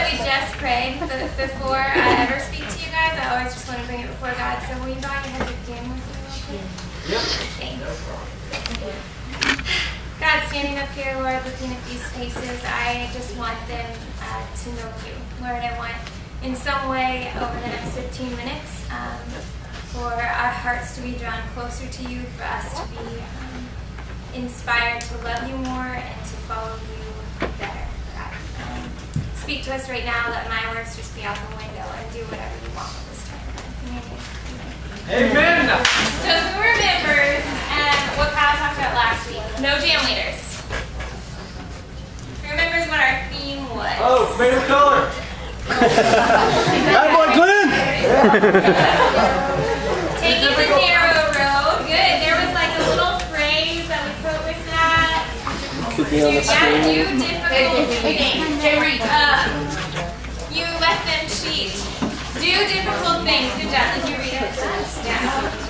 that we just prayed before I ever speak to you guys, I always just want to bring it before God. So will you bow your heads again with me real quick? Yep. Thanks. God, standing up here, Lord, looking at these faces, I just want them to know you. Lord, I want in some way over the next 15 minutes for our hearts to be drawn closer to you, for us to be inspired to love you more and to follow you better. God, speak to us right now. Let my words just be out the window and do whatever you want with this time. Amen. So who remembers what Kyle talked about last week? No jam leaders. Who remembers what our theme was? Oh, favorite color. Bad boy, Glenn. Taking the narrow road. Good. There was like a little phrase that we put with that. Could be on the screen. Do difficult things. You let them cheat. Do difficult things. Good job. Did you read it? Yeah.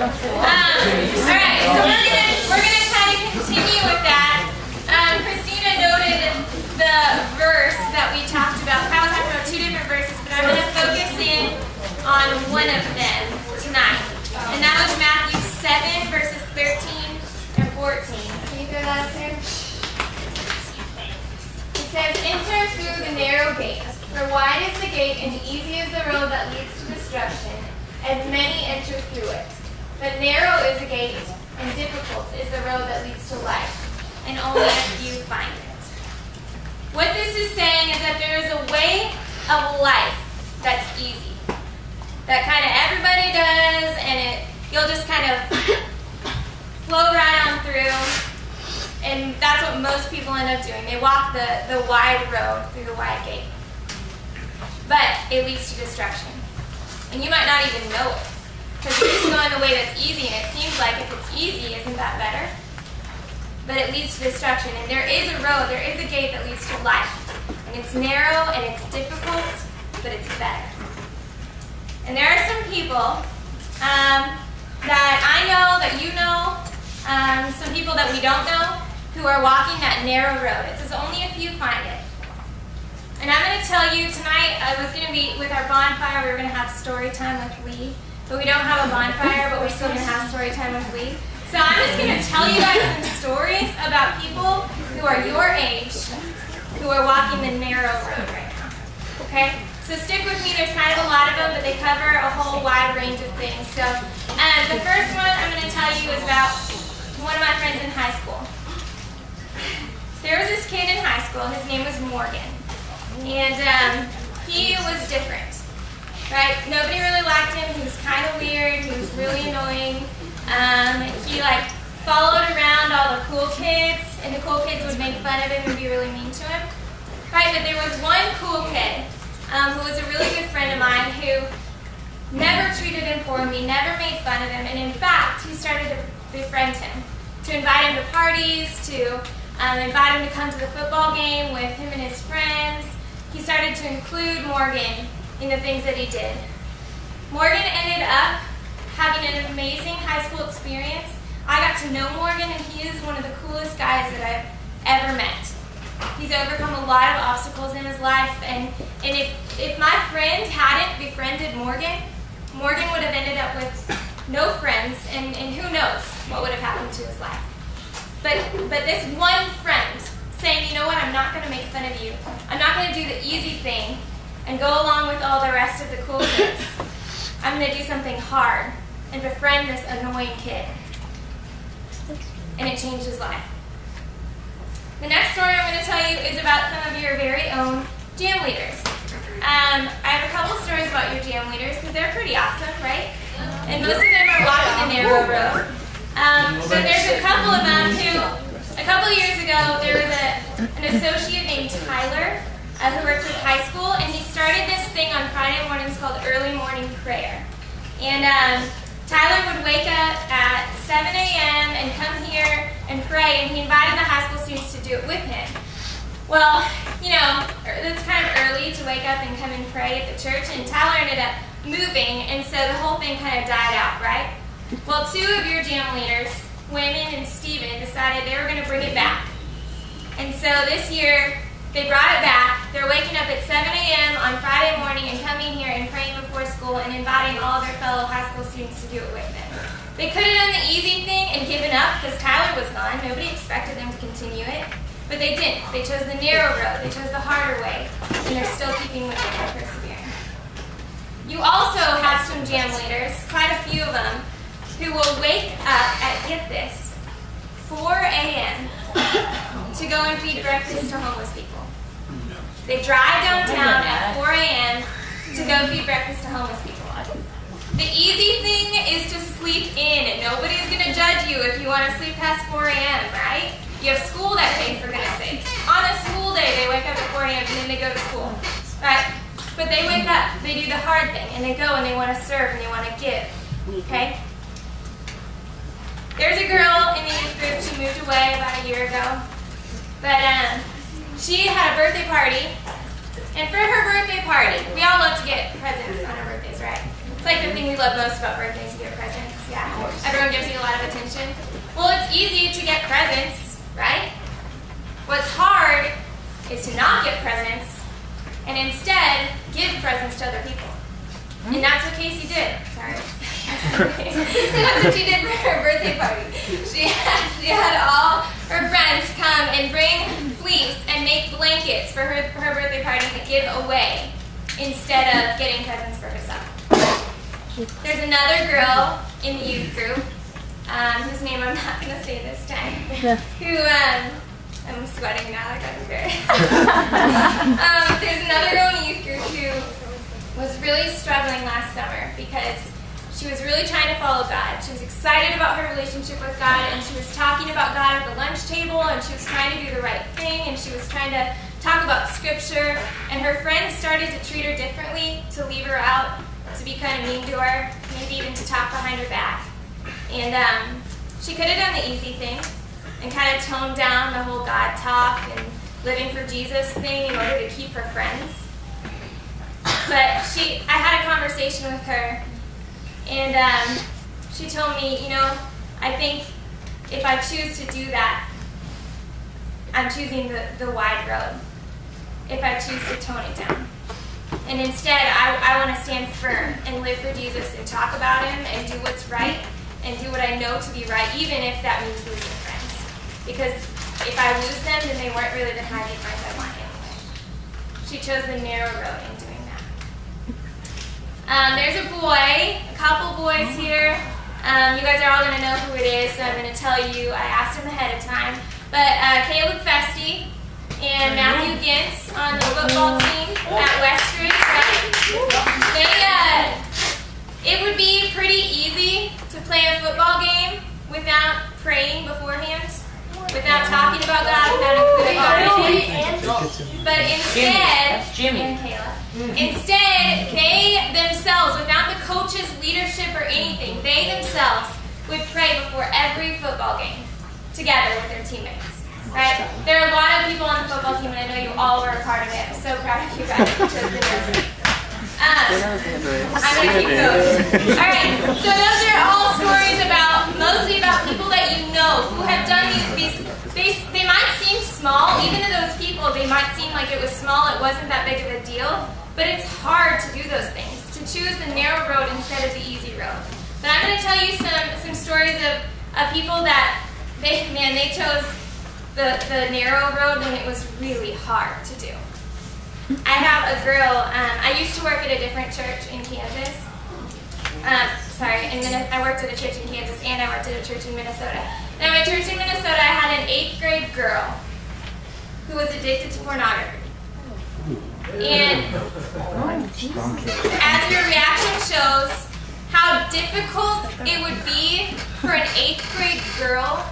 Alright, so we're gonna kind of continue with that. Christina noted the verse that we talked about. Kyle talked about two different verses, but I'm gonna focus in on one of them tonight. And that was Matthew 7, verses 13 and 14. Can you throw that up there? It says, "Enter through the narrow gate, for wide is the gate and easy is the road that leads to destruction, and many enter through it. But narrow is the gate, and difficult is the road that leads to life, and only a few find it." What this is saying is that there is a way of life that's easy, that kind of everybody does, and you'll just kind of flow right on through, and that's what most people end up doing. They walk the wide road through the wide gate, but it leads to destruction, and you might not even know it. Because you're just going the way that's easy, and it seems like if it's easy, isn't that better? But it leads to destruction. And there is a road, there is a gate that leads to life. And it's narrow, and it's difficult, but it's better. And there are some people that I know, that you know, some people that we don't know, who are walking that narrow road. It says only a few find it. And I'm going to tell you tonight, I was going to be, with our bonfire, we were going to have story time with Leigh. But we don't have a bonfire, but we're still going to have story time with Leigh. So I'm just going to tell you guys some stories about people who are your age, who are walking the narrow road right now. Okay? So stick with me. There's kind of a lot of them, but they cover a whole wide range of things. So the first one I'm going to tell you is about one of my friends in high school. There was this kid in high school. His name was Morgan. And he was different. Right? Nobody really liked him. He was kind of weird. He was really annoying. He followed around all the cool kids, and the cool kids would make fun of him and be really mean to him. Right? But there was one cool kid who was a really good friend of mine who never treated him poorly, never made fun of him, and in fact, he started to befriend him, to invite him to parties, to invite him to come to the football game with him and his friends. He started to include Morgan in the things that he did. Morgan ended up having an amazing high school experience. I got to know Morgan, and he is one of the coolest guys that I've ever met. He's overcome a lot of obstacles in his life, and if my friend hadn't befriended Morgan, Morgan would have ended up with no friends, and who knows what would have happened to his life. But this one friend saying, you know what, I'm not going to make fun of you. I'm not going to do the easy thing and go along with all the rest of the cool kids. I'm going to do something hard and befriend this annoying kid. And it changed his life. The next story I'm going to tell you is about some of your very own jam leaders. I have a couple stories about your jam leaders because they're pretty awesome, right? And most of them are walking the narrow road. But there's a couple of them who, a couple of years ago, there was an associate named Tyler who worked with high school, and he started this thing on Friday mornings called Early Morning Prayer. And Tyler would wake up at 7 a.m. and come here and pray, and he invited the high school students to do it with him. Well, you know, it's kind of early to wake up and come and pray at the church, and Tyler ended up moving, and so the whole thing kind of died out, right? Well, two of your jam leaders, Wyman and Steven, decided they were going to bring it back. And so this year, they brought it back. They're waking up at 7 They could have done the easy thing and given up because Tyler was gone. Nobody expected them to continue it. But they didn't. They chose the narrow road. They chose the harder way. And they're still keeping with it and persevering. You also have some jam leaders, quite a few of them, who will wake up at, get this, 4 a.m. to go and feed breakfast to homeless people. They drive downtown at 4 a.m. to go feed breakfast to homeless people. The easy thing is to sleep in, and nobody's going to judge you if you want to sleep past 4 a.m., right? You have school that day, for goodness sakes. On a school day, they wake up at 4 a.m. and then they go to school, right? But they wake up, they do the hard thing, and they go and they want to serve and they want to give, okay? There's a girl in the youth group, she moved away about a year ago, but she had a birthday party, and for her birthday party, we all love to get presents on our birthdays, right? It's like the thing we love most about birthdays, you get presents, yeah. Everyone gives you a lot of attention. Well, it's easy to get presents, right? What's hard is to not get presents and instead give presents to other people. And that's what Casey did. Sorry. That's what she did for her birthday party. She had all her friends come and bring fleece and make blankets for her birthday party to give away instead of getting presents for herself. There's another girl in the youth group, whose name I'm not going to say this time, who, I'm sweating now, I got embarrassed. There's another girl in the youth group who was really struggling last summer because she was really trying to follow God. She was excited about her relationship with God, and she was talking about God at the lunch table, and she was trying to do the right thing, and she was trying to talk about Scripture, and her friends started to treat her differently, to leave her out, to be kind of mean to her, maybe even to talk behind her back. And she could have done the easy thing and kind of toned down the whole God talk and living for Jesus thing in order to keep her friends. But I had a conversation with her, and she told me, you know, I think if I choose to do that, I'm choosing the wide road. If I choose to tone it down. And instead, I want to stand firm and live for Jesus and talk about Him and do what's right and do what I know to be right, even if that means losing friends. Because if I lose them, then they weren't really the kind of friends I want anyway. She chose the narrow road in doing that. There's a boy, a couple boys here. You guys are all going to know who it is, so I'm going to tell you. I asked him ahead of time. But Caleb Festy and Matthew Gintz on the football team at Westridge, right? It would be pretty easy to play a football game without praying beforehand, without talking about God, without including God in it. But instead, and Kayla, instead, they themselves, without the coach's leadership or anything, they themselves would pray before every football game together with their teammates. Right? There are a lot of people on the football team, and I know you all were a part of it. I'm so proud of you guys. I'm going to keep going. Alright, so those are all stories mostly about people that you know who have done these they might seem small. Even to those people, they might seem like it was small, it wasn't that big of a deal, but it's hard to do those things, to choose the narrow road instead of the easy road. But I'm going to tell you some stories of people that, they chose the narrow road when it was really hard to do. I have a girl, I used to work at a different church in Kansas. I worked at a church in Kansas and I worked at a church in Minnesota. And at my church in Minnesota, I had an 8th grade girl who was addicted to pornography. And as your reaction shows, how difficult it would be for an 8th grade girl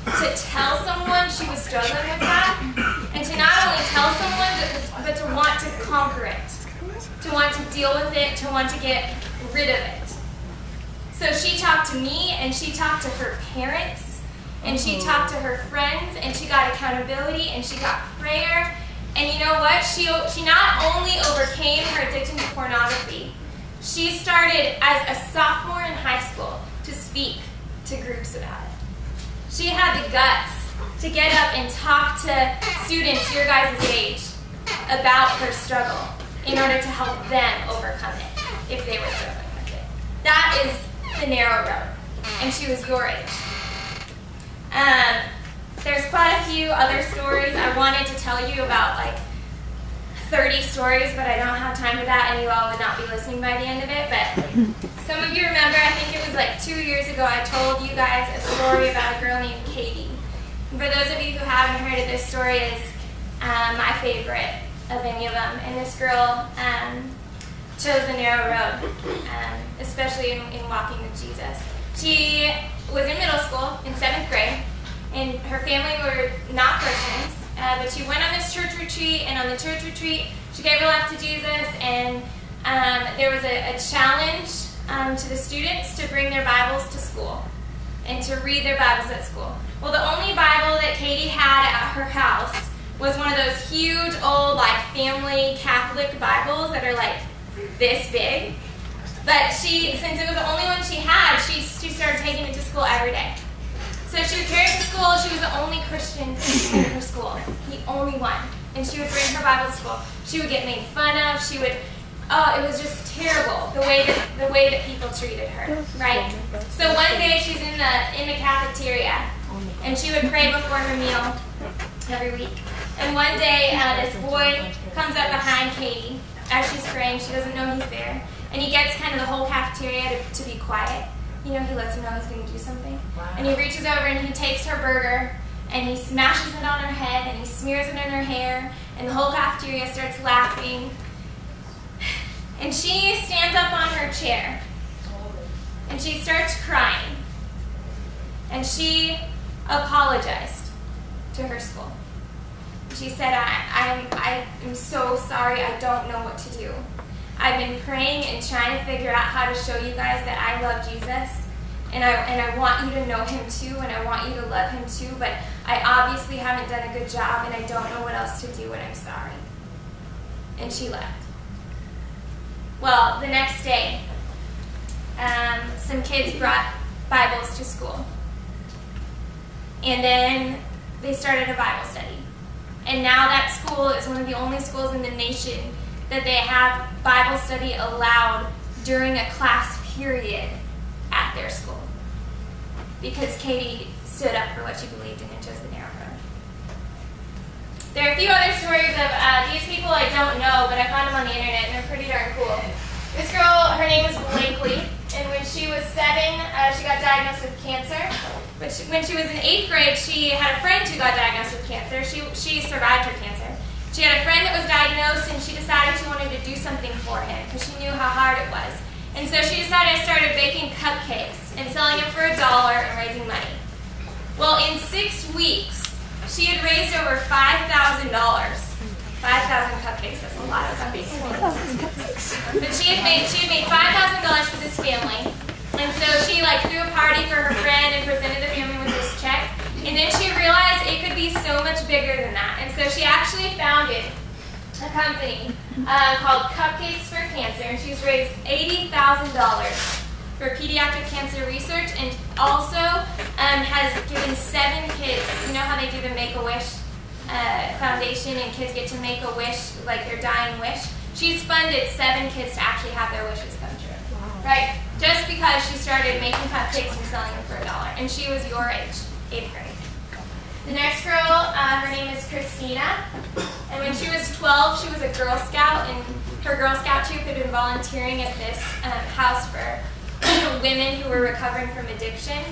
to tell someone she was struggling with that, and to not only tell someone, but to want to conquer it, to want to deal with it, to want to get rid of it. So she talked to me, and she talked to her parents, and she talked to her friends, and she got accountability, and she got prayer. And you know what? She not only overcame her addiction to pornography, she started as a sophomore in high school to speak to groups about it. She had the guts to get up and talk to students your guys' age about her struggle in order to help them overcome it if they were struggling with it. That is the narrow road. and she was your age. There's quite a few other stories. I wanted to tell you about like 30 stories, but I don't have time for that, and you all would not be listening by the end of it. But some of you remember, I think it was like 2 years ago, I told you guys a story about a girl named Katie. And for those of you who haven't heard it, this story is my favorite of any of them. And this girl chose the narrow road, especially in walking with Jesus. She was in middle school in 7th grade, and her family were not Christians, but she went on this church retreat, and on the church retreat, she gave her life to Jesus, and there was a challenge to the students to bring their Bibles to school and to read their Bibles at school. Well, the only Bible that Katie had at her house was one of those huge old like family Catholic Bibles that are like this big. But since it was the only one she had, she started taking it to school every day. So she would carry it to school. She was the only Christian in her school, the only one. And she would bring her Bible to school. She would get made fun of. She would, it was just terrible the way that people treated her, right? So one day she's in the cafeteria, and she would pray before her meal every week. And one day this boy comes up behind Katie as she's praying. She doesn't know he's there. And he gets kind of the whole cafeteria to be quiet. You know, he lets her know he's going to do something. Wow. And he reaches over and he takes her burger and he smashes it on her head and he smears it in her hair, and the whole cafeteria starts laughing. And she stands up on her chair and she starts crying. And she apologized to her school. She said, I am so sorry, I don't know what to do. I've been praying and trying to figure out how to show you guys that I love Jesus, and I want you to know him too, and I want you to love him too, but I obviously haven't done a good job, and I don't know what else to do, and I'm sorry. And she left. Well, the next day, some kids brought Bibles to school, and then they started a Bible study. And now that school is one of the only schools in the nation that they have Bible study allowed during a class period at their school, because Katie stood up for what she believed in and chose the narrow road. There are a few other stories of these people I don't know, but I found them on the internet and they're pretty darn cool. This girl, her name was Blakely, and when she was 7, she got diagnosed with cancer. But when she was in 8th grade, she had a friend who got diagnosed with cancer. She survived her cancer. She had a friend that was diagnosed, and she decided she wanted to do something for him because she knew how hard it was. And so she decided to start baking cupcakes and selling them for $1 and raising money. Well, in 6 weeks, she had raised over $5,000. 5,000 cupcakes, that's a lot of cupcakes. But she had made $5,000 for this family. And so she threw a party for her friend and presented the family with this check. And then she realized it could be so much bigger than that. And so she actually founded a company called Cupcakes for Cancer. And she's raised $80,000 for pediatric cancer research, and also has given 7 kids. You know how they do the Make-A-Wish Foundation and kids get to make a wish, like their dying wish? She's funded 7 kids to actually have their wishes come true. Wow. Right? Just because she started making cupcakes and selling them for $1. And she was your age, 8th grade. The next girl, her name is Christina. And when she was 12, she was a Girl Scout, and her Girl Scout troop had been volunteering at this house for women who were recovering from addiction.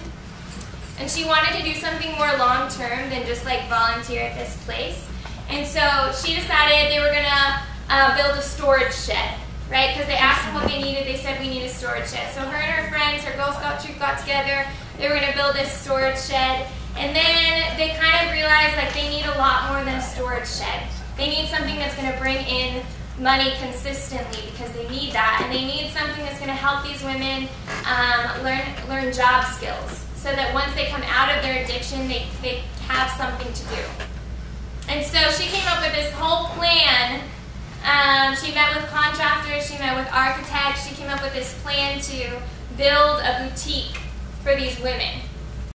And she wanted to do something more long-term than just volunteer at this place. And so she decided they were going to build a storage shed, right? Because they asked them what they needed. They said, we need a storage shed. So her and her friends, her Girl Scout troop, got together. They were going to build this storage shed. And then they kind of realized they need a lot more than a storage shed. They need something that's going to bring in money consistently, because they need that. And they need something that's going to help these women learn job skills, so that once they come out of their addiction, they have something to do. And so she came up with this whole plan. She met with contractors, she met with architects, she came up with this plan to build a boutique for these women.